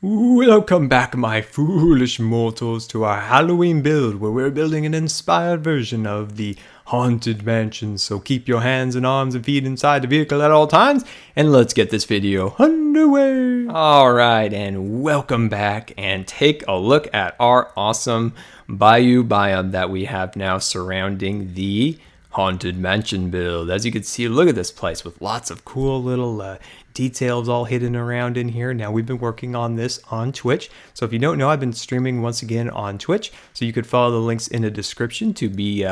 Welcome back, my foolish mortals, to our Halloween build where we're building an inspired version of the Haunted Mansion. So keep your hands and arms and feet inside the vehicle at all times, and let's get this video underway. Alright, and welcome back, and take a look at our awesome bayou biome that we have now surrounding the Haunted Mansion build. As you can see, look at this place with lots of cool little details all hidden around in here. Now, we've been working on this on Twitch, so if you don't know, I've been streaming once again on Twitch, so you could follow the links in the description to be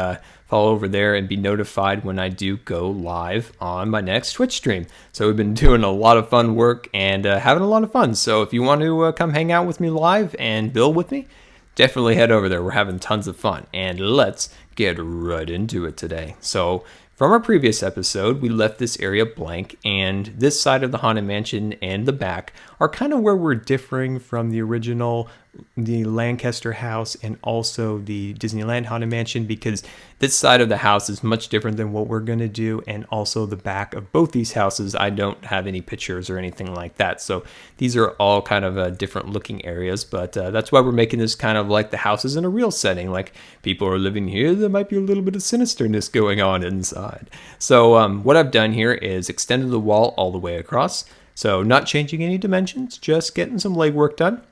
follow over there and be notified when I do go live on my next Twitch stream. So we've been doing a lot of fun work and having a lot of fun. So if you want to come hang out with me live and build with me, definitely head over there. We're having tons of fun, and let's get right into it today. So from our previous episode, we left this area blank, and this side of the Haunted Mansion and the back are kind of where we're differing from the original, the Lancaster house, and also the Disneyland Haunted Mansion, because this side of the house is much different than what we're going to do, and also the back of both these houses, I don't have any pictures or anything like that. So these are all kind of different looking areas, but that's why we're making this kind of like the houses in a real setting. Like, people are living here, there might be a little bit of sinisterness going on inside. So what I've done here is extended the wall all the way across. So not changing any dimensions, just getting some legwork done.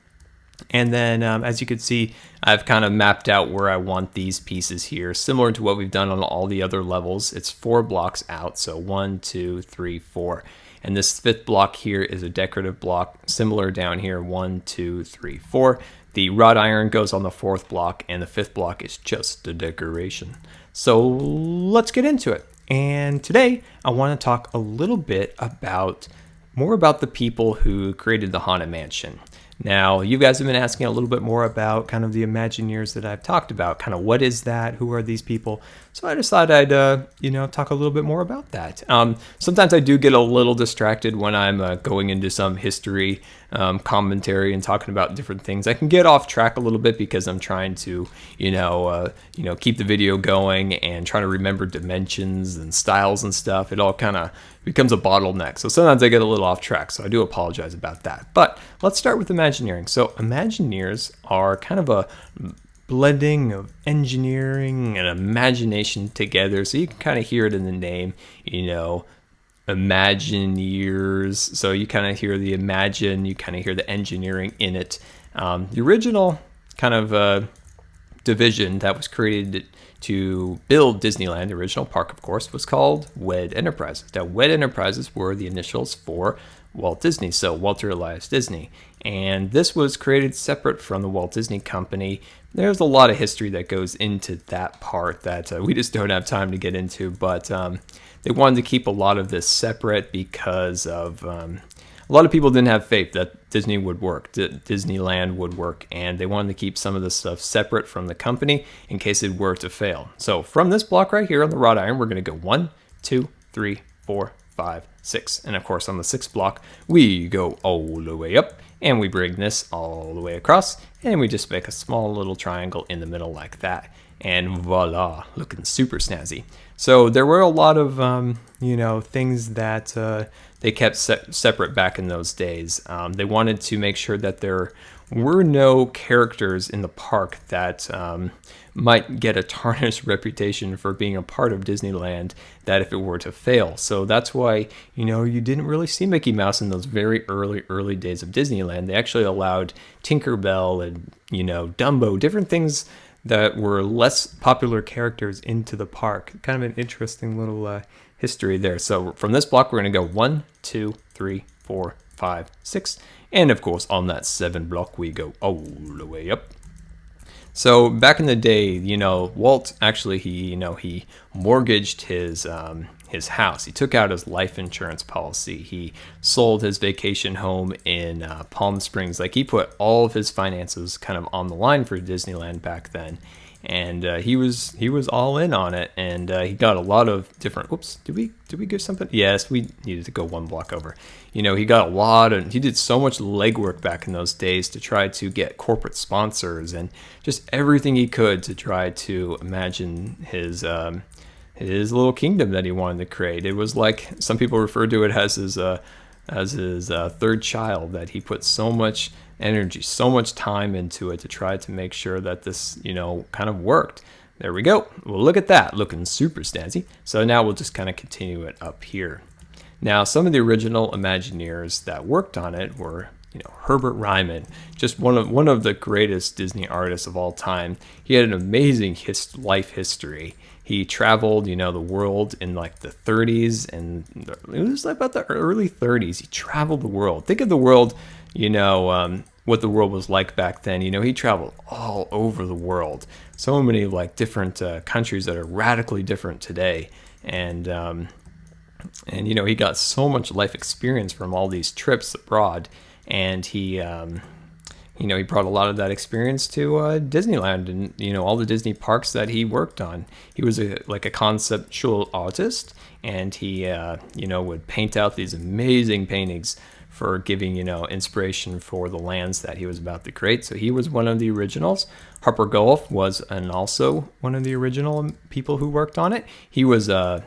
And then, as you can see, I've kind of mapped out where I want these pieces here, similar to what we've done on all the other levels. It's 4 blocks out, so 1, 2, 3, 4. And this 5th block here is a decorative block, similar down here, 1, 2, 3, 4. The wrought iron goes on the 4th block, and the 5th block is just a decoration. So let's get into it. And today, I want to talk a little bit more about the people who created the Haunted Mansion. Now, you guys have been asking a little bit more about kind of the Imagineers that I've talked about. Kind of what is that? Who are these people? So I decided I'd, talk a little bit more about that. Sometimes I do get a little distracted when I'm going into some history commentary and talking about different things. I can get off track a little bit because I'm trying to, keep the video going and trying to remember dimensions and styles and stuff. It all kind of becomes a bottleneck. So sometimes I get a little off track, so I do apologize about that. But let's start with Imagineering. So Imagineers are kind of a blending of engineering and imagination together. So you can kind of hear it in the name, Imagineers. So you kind of hear the imagine, you kind of hear the engineering in it. The original kind of division that was created to build Disneyland, the original park, of course, was called WED Enterprises. Now, WED Enterprises were the initials for Walt Disney, so Walter Elias Disney. And this was created separate from the Walt Disney Company. There's a lot of history that goes into that part that we just don't have time to get into, but they wanted to keep a lot of this separate because of a lot of people didn't have faith that Disney would work, Disneyland would work, and they wanted to keep some of this stuff separate from the company in case it were to fail. So from this block right here on the wrought iron, we're going to go 1, 2, 3, 4, 5, 6. And of course, on the 6th block, we go all the way up, and we bring this all the way across, and we just make a small little triangle in the middle like that. And voila, looking super snazzy. So there were a lot of, things that they kept separate back in those days. They wanted to make sure that there were no characters in the park that might get a tarnished reputation for being a part of Disneyland that if it were to fail. So that's why, you didn't really see Mickey Mouse in those very early days of Disneyland. They actually allowed Tinkerbell and, Dumbo, different things that were less popular characters into the park. Kind of an interesting little history there. So from this block, we're going to go 1, 2, 3, 4, 5, 6. And of course, on that 7 block, we go all the way up. So back in the day, Walt actually, he mortgaged his house. He took out his life insurance policy. He sold his vacation home in Palm Springs. Like, he put all of his finances kind of on the line for Disneyland back then. And he was all in on it, and he got a lot of different. Oops, did we get something? Yes, we needed to go 1 block over. He got a lot, and he did so much legwork back in those days to try to get corporate sponsors and just everything he could to try to imagine his little kingdom that he wanted to create. It was like, some people refer to it as his third child, that he put so much energy, so much time into it to try to make sure that this, kind of worked. There we go. Well, look at that, looking super snazzy. So now we'll just kind of continue it up here. Now, some of the original Imagineers that worked on it were, Herbert Ryman, just one of the greatest Disney artists of all time. He had an amazing life history. He traveled, the world in like the 30s, and it was like about the early 30s. He traveled the world. Think of the world, what the world was like back then. He traveled all over the world. So many like different countries that are radically different today, and he got so much life experience from all these trips abroad, and he brought a lot of that experience to Disneyland and all the Disney parks that he worked on. He was a conceptual artist, and he would paint out these amazing paintings for giving inspiration for the lands that he was about to create. So he was one of the originals. Harper Goff was also one of the original people who worked on it. He was a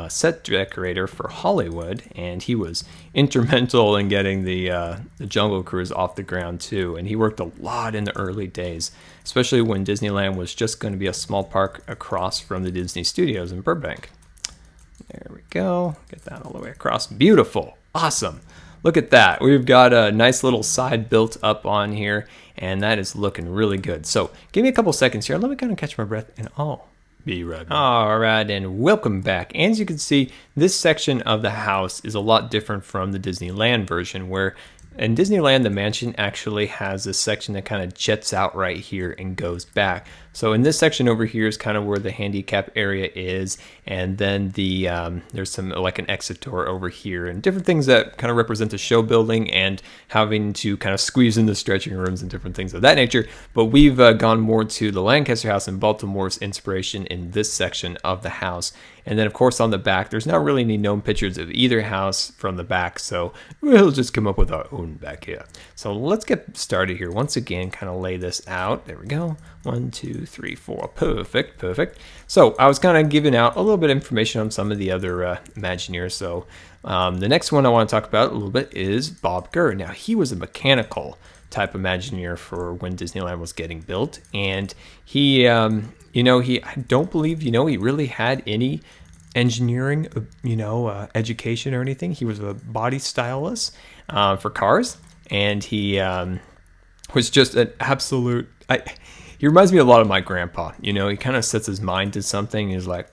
set decorator for Hollywood, and he was instrumental in getting the Jungle Cruise off the ground too. And he worked a lot in the early days, especially when Disneyland was just going to be a small park across from the Disney Studios in Burbank. There we go. Get that all the way across. Beautiful. Awesome. Look at that. We've got a nice little side built up on here, and that is looking really good. So give me a couple seconds here. Let me kind of catch my breath, and be right back. All right, and welcome back. As you can see, this section of the house is a lot different from the Disneyland version, where in Disneyland, the mansion actually has a section that kind of jets out right here and goes back. So in this section over here is kind of where the handicap area is, and then there's some like an exit door over here, and different things that kind of represent the show building and having to kind of squeeze in the stretching rooms and different things of that nature. But we've gone more to the Lancaster House in Baltimore's inspiration in this section of the house. And then, of course, on the back, there's not really any known pictures of either house from the back, so we'll just come up with our own back here. So let's get started here. Once again, kind of lay this out. There we go. 1, 2, 3, 4. Perfect. So I was kind of giving out a little bit of information on some of the other Imagineers. So the next one I want to talk about a little bit is Bob Gurr. Now, he was a mechanical type Imagineer for when Disneyland was getting built, and he I don't believe he really had any engineering education or anything. He was a body stylist for cars, and he was just an absolute he reminds me a lot of my grandpa. He kind of sets his mind to something and is like,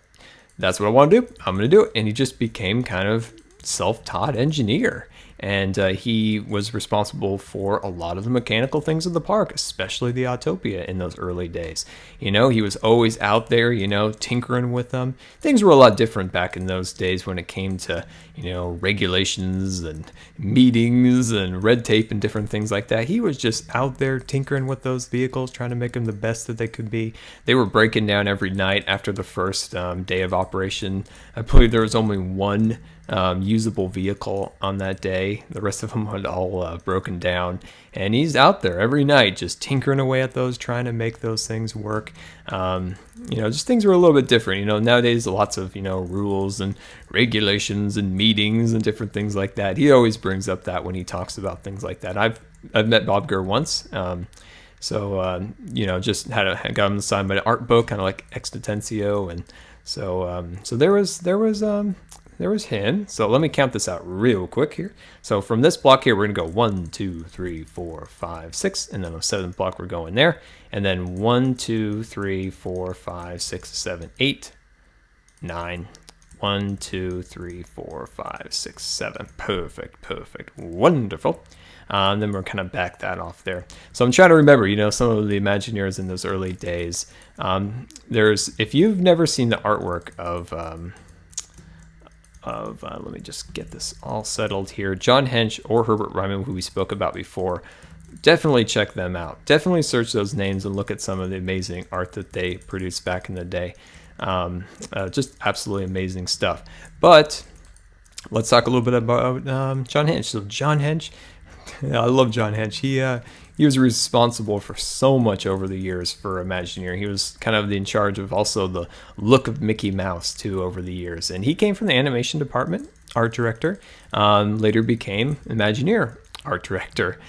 that's what I want to do, I'm going to do it. And he just became kind of self-taught engineer. And he was responsible for a lot of the mechanical things of the park, especially the Autopia in those early days. He was always out there, tinkering with them. Things were a lot different back in those days when it came to, regulations and meetings and red tape and different things like that. He was just out there tinkering with those vehicles, trying to make them the best that they could be. They were breaking down every night after the first day of operation. I believe there was only one usable vehicle on that day. The rest of them had all broken down, and he's out there every night just tinkering away at those, trying to make those things work. Just things were a little bit different. Nowadays lots of rules and regulations and meetings and different things like that. He always brings up that when he talks about things like that. I've met Bob Gurr once, just got him to sign my art book, kind of like Extencio, and so there was him. So let me count this out real quick here. So from this block here, we're going to go 1, 2, 3, 4, 5, 6. And then on the 7th block, we're going there. And then 1, 2, 3, 4, 5, 6, 7, 8, 9. 1, 2, 3, 4, 5, 6, 7. Perfect. Wonderful. And then we're kind of back that off there. So I'm trying to remember, some of the Imagineers in those early days. If you've never seen the artwork of let me just get this all settled here. John Hench or Herbert Ryman, who we spoke about before, definitely check them out. Definitely search those names and look at some of the amazing art that they produced back in the day. Just absolutely amazing stuff. But let's talk a little bit about John Hench. So John Hench, I love John Hench. He was responsible for so much over the years for Imagineer. He was kind of in charge of also the look of Mickey Mouse too over the years. And he came from the animation department, art director, later became Imagineer art director.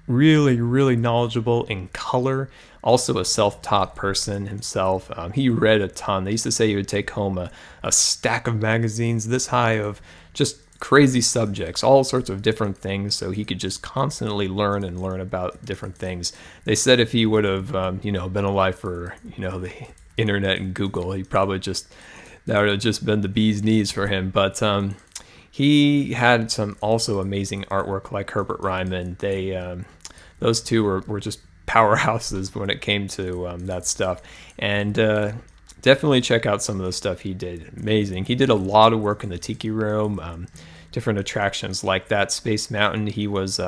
Really, really knowledgeable in color. Also a self-taught person himself. He read a ton. They used to say he would take home a stack of magazines this high of just crazy subjects, all sorts of different things, so he could just constantly learn and learn about different things. They said if he would have, been alive for, the internet and Google, he probably that would have just been the bee's knees for him. But he had some also amazing artwork like Herbert Ryman. Those two were just powerhouses when it came to that stuff. And definitely check out some of the stuff he did. Amazing. He did a lot of work in the Tiki Room, different attractions like that. Space Mountain, he was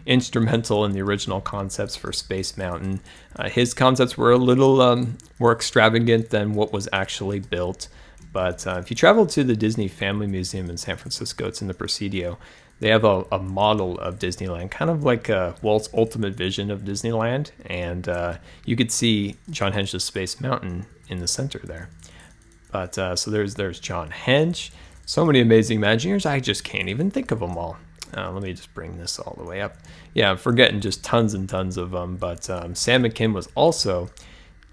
instrumental in the original concepts for Space Mountain. His concepts were a little more extravagant than what was actually built. But if you travel to the Disney Family Museum in San Francisco, it's in the Presidio, they have a model of Disneyland, kind of like Walt's ultimate vision of Disneyland. And you could see John Hench's Space Mountain in the center there. But so there's John Hench. So many amazing Imagineers, I just can't even think of them all. Let me just bring this all the way up. Yeah, I'm forgetting just tons and tons of them. But Sam McKim was also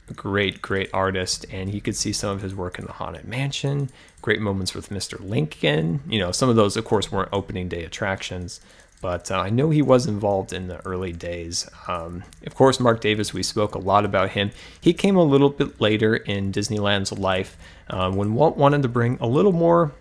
a great artist, and you could see some of his work in the Haunted Mansion. Great moments with Mr. Lincoln. Some of those, of course, weren't opening day attractions, but I know he was involved in the early days. Of course, Mark Davis, we spoke a lot about him. He came a little bit later in Disneyland's life when Walt wanted to bring a little more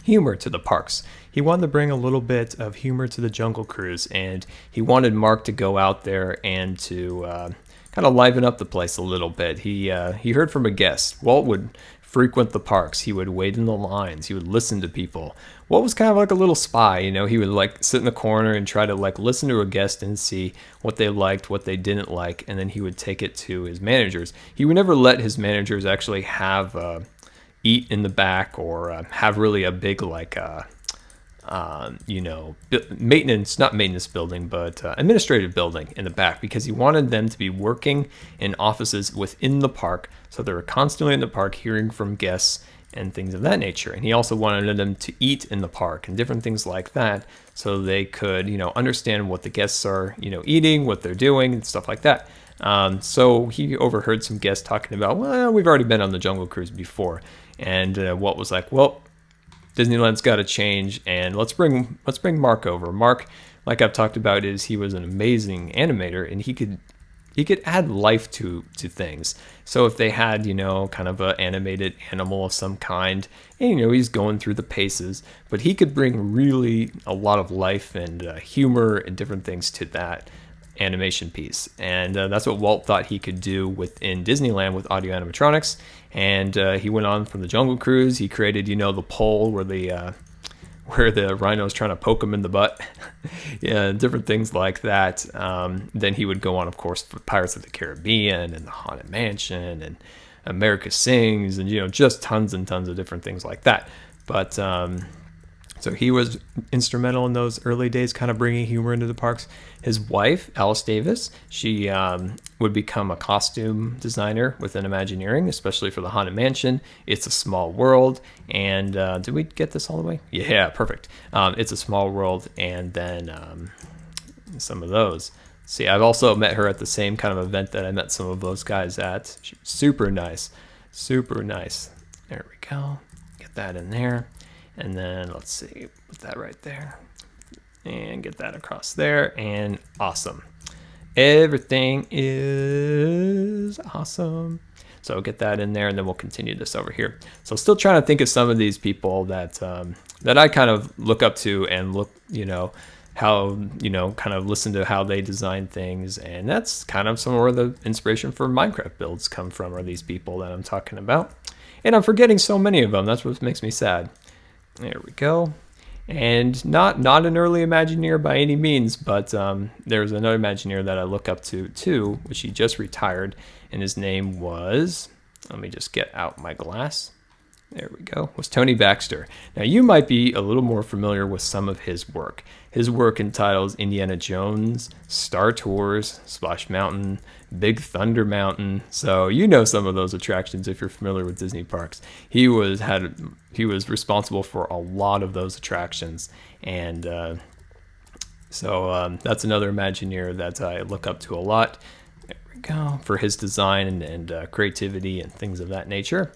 humor to the parks. He wanted to bring a little bit of humor to the Jungle Cruise, and he wanted Mark to go out there and to kind of liven up the place a little bit. He heard from a guest. Walt would frequent the parks. He would wait in the lines. He would listen to people. Walt was kind of like a little spy. He would sit in the corner and try to listen to a guest and see what they liked, what they didn't like, and then he would take it to his managers. He would never let his managers actually have eat in the back or have really a big maintenance building, but administrative building in the back, because he wanted them to be working in offices within the park, so they were constantly in the park hearing from guests and things of that nature. And he also wanted them to eat in the park and different things like that, so they could understand what the guests are eating, what they're doing, and stuff like that. So he overheard some guests talking about, well, we've already been on the Jungle Cruise before, and Walt was like, well, Disneyland's got to change, and let's bring Mark over. Mark, like I've talked about, he was an amazing animator, and he could add life to things. So if they had kind of an animated animal of some kind, and he's going through the paces, but he could bring really a lot of life and humor and different things to that animation piece. And that's what Walt thought he could do within Disneyland with audio animatronics. And he went on from the Jungle Cruise. He created the pole where the rhino is trying to poke him in the butt. Yeah, different things like that. Then he would go on, of course, for Pirates of the Caribbean and the Haunted Mansion and America Sings, and just tons and tons of different things like that. But so he was instrumental in those early days, kind of bringing humor into the parks. His wife, Alice Davis, she would become a costume designer within Imagineering, especially for the Haunted Mansion. It's a Small World. And did we get this all the way? Yeah, perfect. It's a Small World. And then some of those. See, I've also met her at the same kind of event that I met some of those guys at. She's super nice. Super nice. There we go. Get that in there. And then let's see, put that right there and get that across there, and awesome. Everything is awesome. So get that in there, and then we'll continue this over here. So still trying to think of some of these people that I kind of look up to and look, how, kind of listen to how they design things. And that's kind of some where the inspiration for Minecraft builds come from, are these people that I'm talking about. And I'm forgetting so many of them. That's what makes me sad. There we go. And not an early Imagineer by any means, but there's another Imagineer that I look up to too, which he just retired, and his name was, let me just get out my glass. There we go, was Tony Baxter. Now you might be a little more familiar with some of his work. His work entitles Indiana Jones, Star Tours, Splash Mountain, Big Thunder Mountain. So some of those attractions if you're familiar with Disney parks. He was responsible for a lot of those attractions, and So that's another Imagineer that I look up to a lot. There we go, for his design and creativity and things of that nature.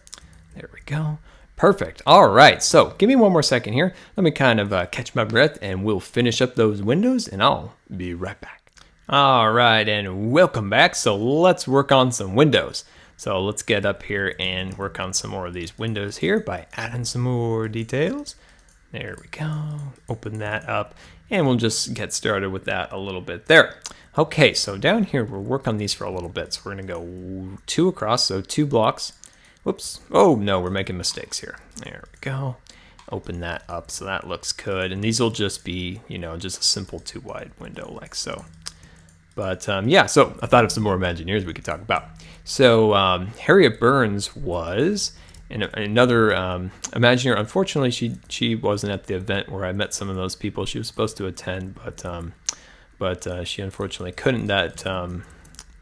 There we go. Perfect. All right, so give me one more second here. Let me kind of catch my breath, and we'll finish up those windows, and I'll be right back. All right, and welcome back. So let's work on some windows. So let's get up here and work on some more of these windows here by adding some more details. There we go. Open that up, and we'll just get started with that a little bit there. Okay, so down here, we'll work on these for a little bit. So we're gonna go 2 across, so 2 blocks. Whoops. Oh, no, we're making mistakes here. There we go. Open that up so that looks good. And these will just be, just a simple 2-wide window like so. But yeah, so I thought of some more Imagineers we could talk about. So Harriet Burns was another Imagineer. Unfortunately, she wasn't at the event where I met some of those people. She was supposed to attend, but she unfortunately couldn't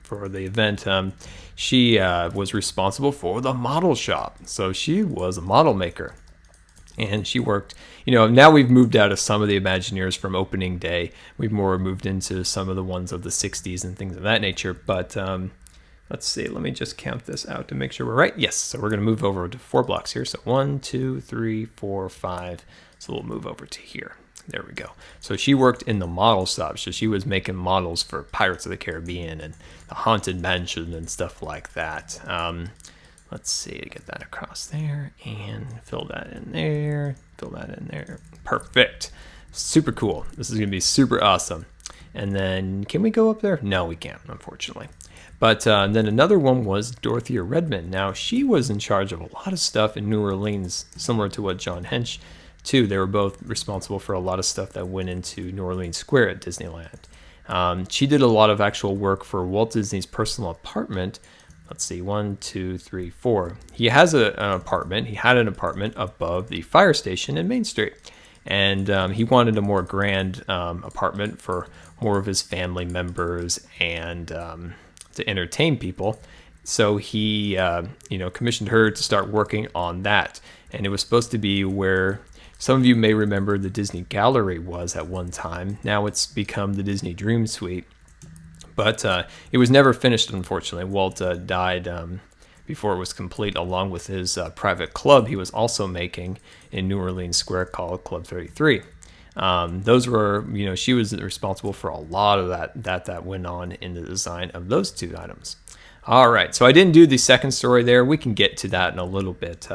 for the event. She was responsible for the model shop. So she was a model maker. And she worked, now we've moved out of some of the Imagineers from opening day. We've more moved into some of the ones of the 60s and things of that nature. But let's see, let me just count this out to make sure we're right. Yes, so we're going to move over to 4 blocks here. So 1, 2, 3, 4, 5. So we'll move over to here. There we go. So she worked in the model shop. So she was making models for Pirates of the Caribbean and the Haunted Mansion and stuff like that. Let's see, to get that across there and fill that in there, fill that in there. Perfect. Super cool. This is going to be super awesome. And then, can we go up there? No, we can't, unfortunately. But then another one was Dorothea Redmond. Now, she was in charge of a lot of stuff in New Orleans, similar to what John Hench, too. They were both responsible for a lot of stuff that went into New Orleans Square at Disneyland. She did a lot of actual work for Walt Disney's personal apartment. Let's see, 1, 2, 3, 4. He has an apartment. He had an apartment above the fire station in Main Street. And he wanted a more grand apartment for more of his family members and to entertain people. So he, commissioned her to start working on that. And it was supposed to be where some of you may remember the Disney Gallery was at one time. Now it's become the Disney Dream Suite. But it was never finished, unfortunately. Walt died before it was complete, along with his private club he was also making in New Orleans Square called Club 33. Those were, she was responsible for a lot of that went on in the design of those 2 items. All right, so I didn't do the second story there. We can get to that in a little bit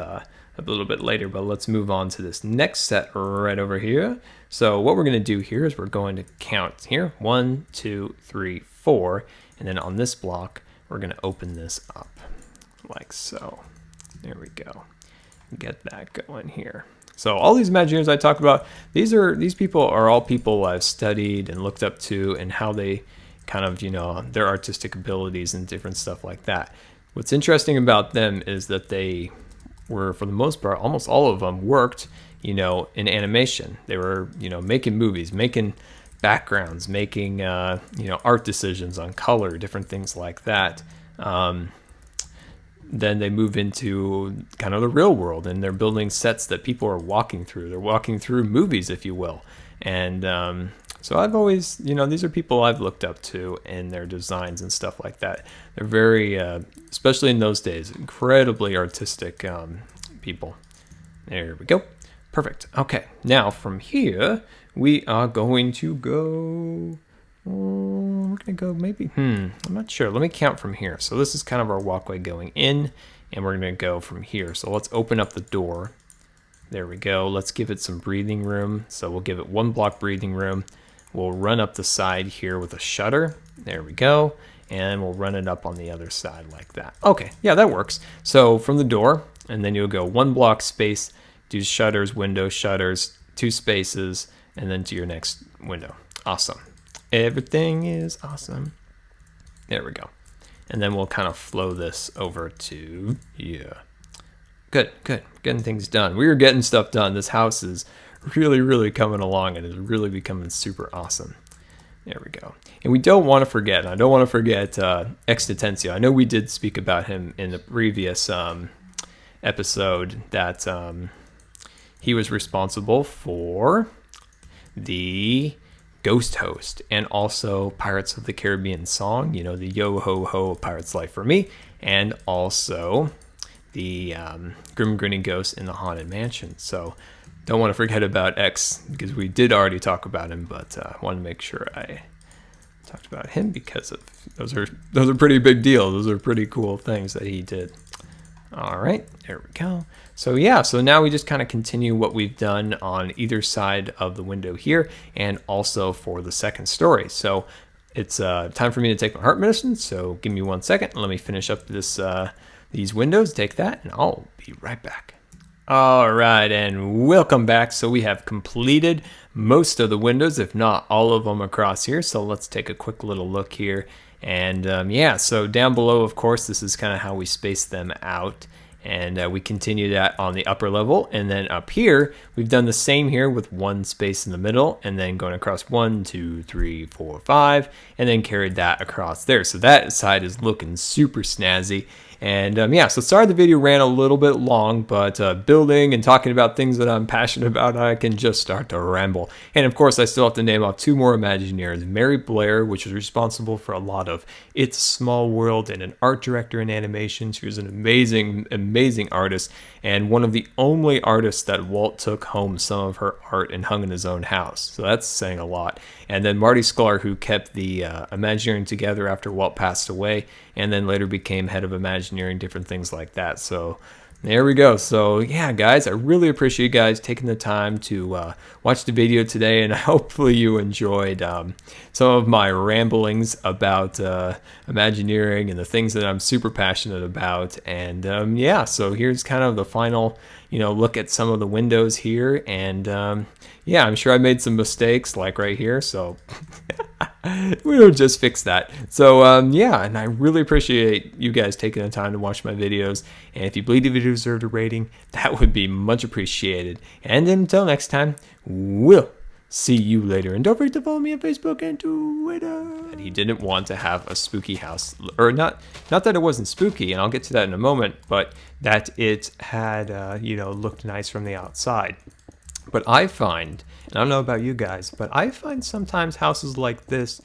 later, but let's move on to this next set right over here. So what we're going to do here is we're going to count here, 1, 2, 3, 4, and then on this block, we're going to open this up like so. There we go. Get that going here. So all these Imagineers I talked about, these people are all people I've studied and looked up to, and how they kind of, their artistic abilities and different stuff like that. What's interesting about them is that they were, for the most part, almost all of them worked, in animation. They were, making movies, making backgrounds, making, art decisions on color, different things like that. Then they move into kind of the real world, and they're building sets that people are walking through. They're walking through movies, if you will. And so I've always, these are people I've looked up to in their designs and stuff like that. They're very, especially in those days, incredibly artistic people. There we go. Perfect. Okay, now from here, we are going to go... we're going to go maybe... I'm not sure. Let me count from here. So this is kind of our walkway going in, and we're going to go from here. So let's open up the door. There we go. Let's give it some breathing room. So we'll give it 1 block breathing room. We'll run up the side here with a shutter. There we go. And we'll run it up on the other side like that. Okay, yeah, that works. So from the door, and then you'll go 1 block space, do shutters, window shutters, 2 spaces, and then to your next window. Awesome. Everything is awesome. There we go. And then we'll kind of flow this over to here. Good. Getting things done. We are getting stuff done. This house is really, really coming along, and is really becoming super awesome. There we go. And we don't want to forget, and I don't want to forget Extentensio. I know we did speak about him in the previous episode, that he was responsible for the Ghost Host, and also Pirates of the Caribbean song, you know, the Yo Ho Ho Pirate's Life for Me, and also the Grim Grinning Ghost in the Haunted Mansion. So don't want to forget about X, because we did already talk about him, but I want to make sure I talked about him because of those are pretty big deal. Those are pretty cool things that he did. All right, there we go. So yeah, so now we just kind of continue what we've done on either side of the window here, and also for the second story. So it's time for me to take my heart medicine. So give me 1 second. Let me finish up this these windows. Take that, and I'll be right back. All right, and welcome back. So we have completed most of the windows, if not all of them across here. So let's take a quick little look here. And yeah, so down below, of course, this is kind of how we space them out. And we continue that on the upper level. And then up here, we've done the same here with one space in the middle, and then going across 1, 2, 3, 4, 5, and then carried that across there. So that side is looking super snazzy. And yeah, so sorry the video ran a little bit long, but building and talking about things that I'm passionate about, I can just start to ramble. And of course, I still have to name off 2 more Imagineers. Mary Blair, which is responsible for a lot of It's a Small World, and an art director in animation. She was an amazing, amazing artist, and one of the only artists that Walt took home some of her art and hung in his own house. So that's saying a lot. And then Marty Sklar, who kept the Imagineering together after Walt passed away, and then later became head of Imagineering, different things like that. So there we go. So yeah, guys, I really appreciate you guys taking the time to watch the video today, and hopefully you enjoyed some of my ramblings about Imagineering and the things that I'm super passionate about. And yeah, so here's kind of the final, you know, look at some of the windows here. And yeah, I'm sure I made some mistakes, like right here. So we'll just fix that. So yeah, and I really appreciate you guys taking the time to watch my videos. And if you believe the video deserved a rating, that would be much appreciated. And until next time, we'll see you later. And don't forget to follow me on Facebook and Twitter. He didn't want to have a spooky house, or not that it wasn't spooky, and I'll get to that in a moment, but that it had you know, looked nice from the outside. But I find, and I don't know about you guys, but I find sometimes houses like this